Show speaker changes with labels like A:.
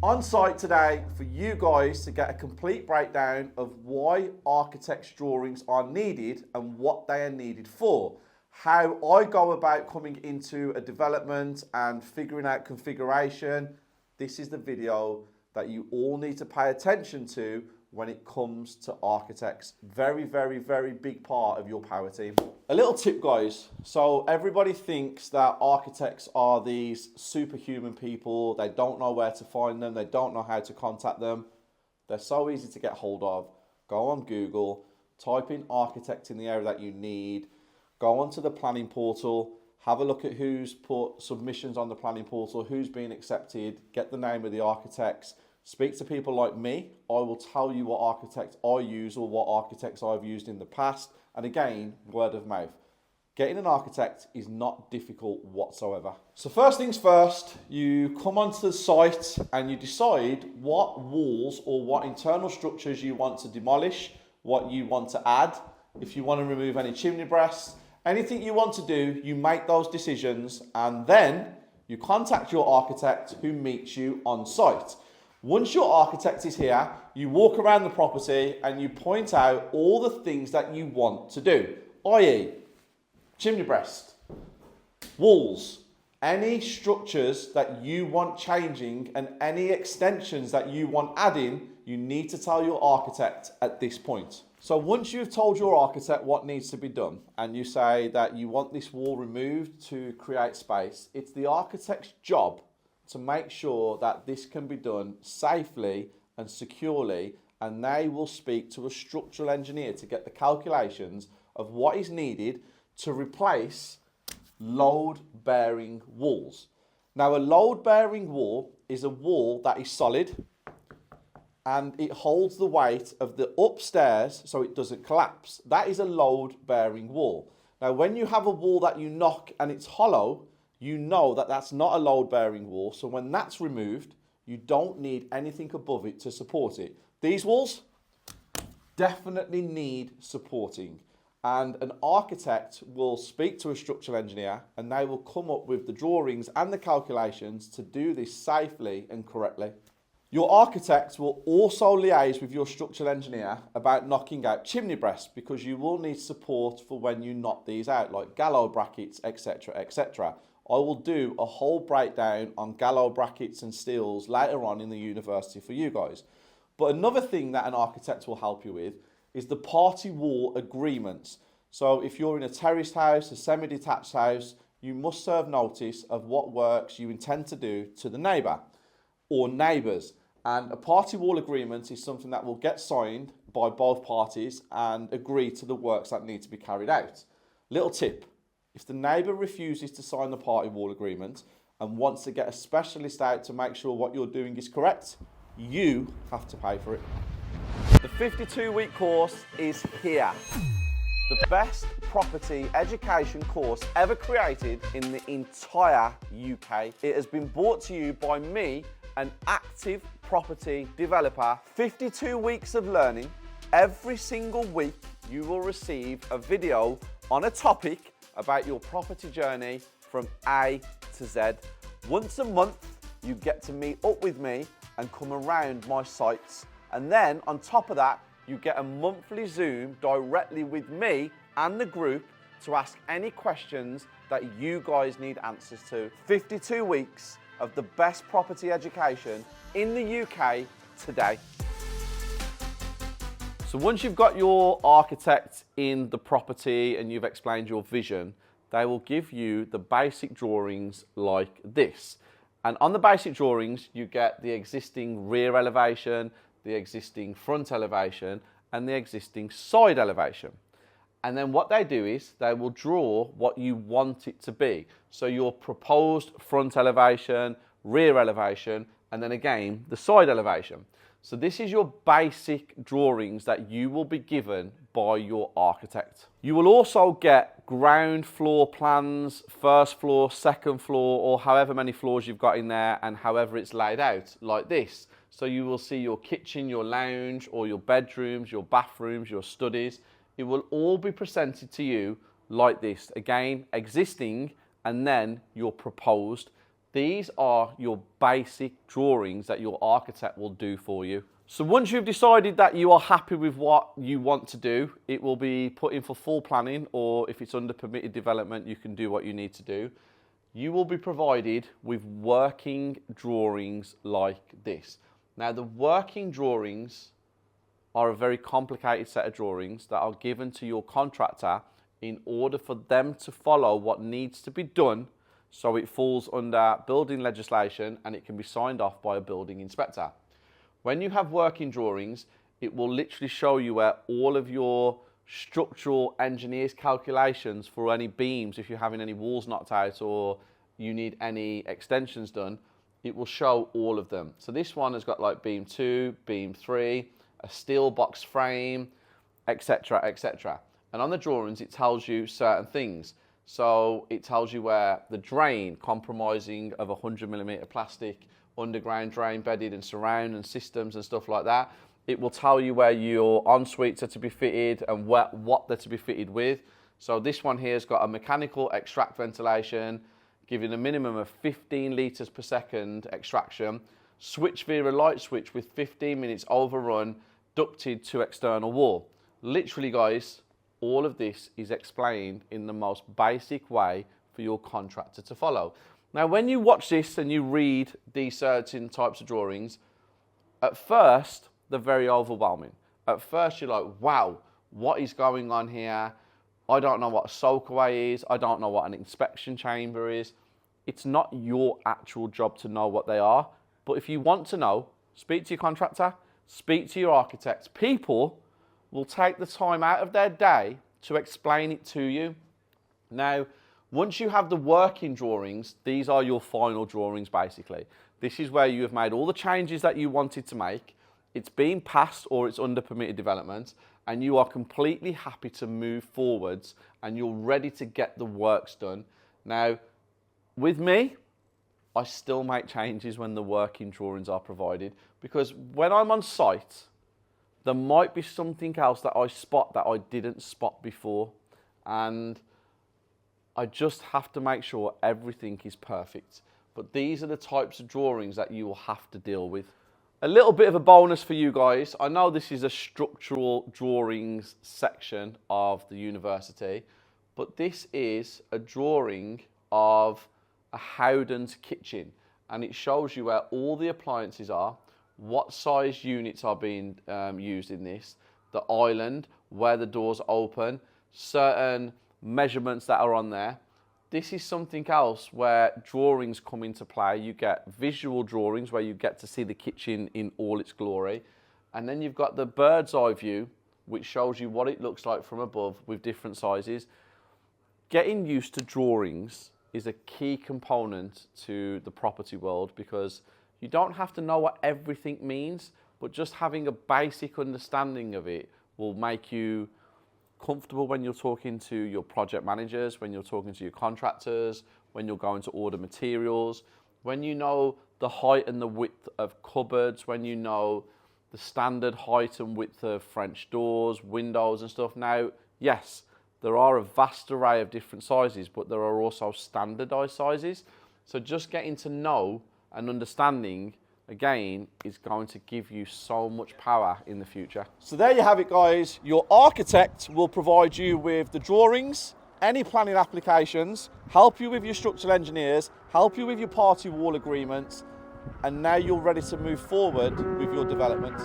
A: On site today for you guys to get a complete breakdown of why architect's drawings are needed and what they are needed for. How I go about coming into a development and figuring out configuration. This is the video that you all need to pay attention to when it comes to architects. Very, very, very big part of your power team. A little tip, guys. So everybody thinks that architects are these superhuman people. They don't know where to find them. They don't know how to contact them. They're so easy to get hold of. Go on Google, type in architect in the area that you need, go onto the planning portal, have a look at who's put submissions on the planning portal, who's been accepted, get the name of the architects, speak to people like me. I will tell you what architects I use or what architects I've used in the past. And again, word of mouth. Getting an architect is not difficult whatsoever. So first things first, you come onto the site and you decide what walls or what internal structures you want to demolish, what you want to add, if you want to remove any chimney breasts, anything you want to do, you make those decisions and then you contact your architect who meets you on site. Once your architect is here, you walk around the property and you point out all the things that you want to do, i.e. chimney breast, walls, any structures that you want changing and any extensions that you want adding, you need to tell your architect at this point. So once you've told your architect what needs to be done and you say that you want this wall removed to create space, it's the architect's job to make sure that this can be done safely and securely, and they will speak to a structural engineer to get the calculations of what is needed to replace load-bearing walls. Now, a load-bearing wall is a wall that is solid and it holds the weight of the upstairs so it doesn't collapse. That is a load-bearing wall. Now, when you have a wall that you knock and it's hollow, you know that that's not a load-bearing wall. So when that's removed, you don't need anything above it to support it. These walls definitely need supporting. And an architect will speak to a structural engineer and they will come up with the drawings and the calculations to do this safely and correctly. Your architect will also liaise with your structural engineer about knocking out chimney breasts because you will need support for when you knock these out, like gallows brackets, etc., etc. I will do a whole breakdown on gallows brackets and steels later on in the university for you guys. But another thing that an architect will help you with is the party wall agreements. So if you're in a terraced house, a semi-detached house, you must serve notice of what works you intend to do to the neighbour or neighbours. And a party wall agreement is something that will get signed by both parties and agree to the works that need to be carried out. Little tip. If the neighbour refuses to sign the party wall agreement and wants to get a specialist out to make sure what you're doing is correct, you have to pay for it. The 52-week course is here. The best property education course ever created in the entire UK. It has been brought to you by me, an active property developer. 52 weeks of learning. Every single week you will receive a video on a topic about your property journey from A to Z. Once a month, you get to meet up with me and come around my sites. And then on top of that, you get a monthly Zoom directly with me and the group to ask any questions that you guys need answers to. 52 weeks of the best property education in the UK today. So once you've got your architect in the property and you've explained your vision, they will give you the basic drawings like this. And on the basic drawings, you get the existing rear elevation, the existing front elevation, and the existing side elevation. And then what they do is they will draw what you want it to be. So your proposed front elevation, rear elevation, and then again, the side elevation. So this is your basic drawings that you will be given by your architect. You will also get ground floor plans, first floor, second floor, or however many floors you've got in there and however it's laid out, like this. So you will see your kitchen, your lounge, or your bedrooms, your bathrooms, your studies. It will all be presented to you like this. Again, existing and then your proposed. These are your basic drawings that your architect will do for you. So once you've decided that you are happy with what you want to do, it will be put in for full planning, or if it's under permitted development, you can do what you need to do. You will be provided with working drawings like this. Now, the working drawings are a very complicated set of drawings that are given to your contractor in order for them to follow what needs to be done so it falls under building legislation and it can be signed off by a building inspector. When you have working drawings, it will literally show you where all of your structural engineer's calculations for any beams, if you're having any walls knocked out or you need any extensions done, it will show all of them. So this one has got like beam 2, beam 3, a steel box frame, etc., etc. And on the drawings, it tells you certain things. So it tells you where the drain, compromising of 100mm plastic, underground drain bedded and surround and systems and stuff like that. It will tell you where your en-suites are to be fitted and what they're to be fitted with. So this one here has got a mechanical extract ventilation, giving a minimum of 15 litres per second extraction, switch via a light switch with 15 minutes overrun, ducted to external wall. Literally, guys, all of this is explained in the most basic way for your contractor to follow. Now, when you watch this and you read these certain types of drawings, at first, they're very overwhelming. At first, you're like, wow, what is going on here? I don't know what a soakaway is. I don't know what an inspection chamber is. It's not your actual job to know what they are. But if you want to know, speak to your contractor, speak to your architect. People will take the time out of their day to explain it to you. Now, once you have the working drawings, these are your final drawings, basically. This is where you have made all the changes that you wanted to make. It's been passed or it's under permitted development, and you are completely happy to move forwards and you're ready to get the works done. Now, with me, I still make changes when the working drawings are provided, because when I'm on site, there might be something else that I spot that I didn't spot before, and I just have to make sure everything is perfect. But these are the types of drawings that you will have to deal with. A little bit of a bonus for you guys. I know this is a structural drawings section of the university, but this is a drawing of a Howden's kitchen, and it shows you where all the appliances are, what size units are being used in this, the island, where the doors open, certain measurements that are on there. This is something else where drawings come into play. You get visual drawings where you get to see the kitchen in all its glory. And then you've got the bird's eye view, which shows you what it looks like from above with different sizes. Getting used to drawings is a key component to the property world, because you don't have to know what everything means, but just having a basic understanding of it will make you comfortable when you're talking to your project managers, when you're talking to your contractors, when you're going to order materials, when you know the height and the width of cupboards, when you know the standard height and width of French doors, windows and stuff. Now, yes, there are a vast array of different sizes, but there are also standardized sizes. So just getting to know and understanding, again, is going to give you so much power in the future. So there you have it, guys. Your architect will provide you with the drawings, any planning applications, help you with your structural engineers, help you with your party wall agreements, and now you're ready to move forward with your development.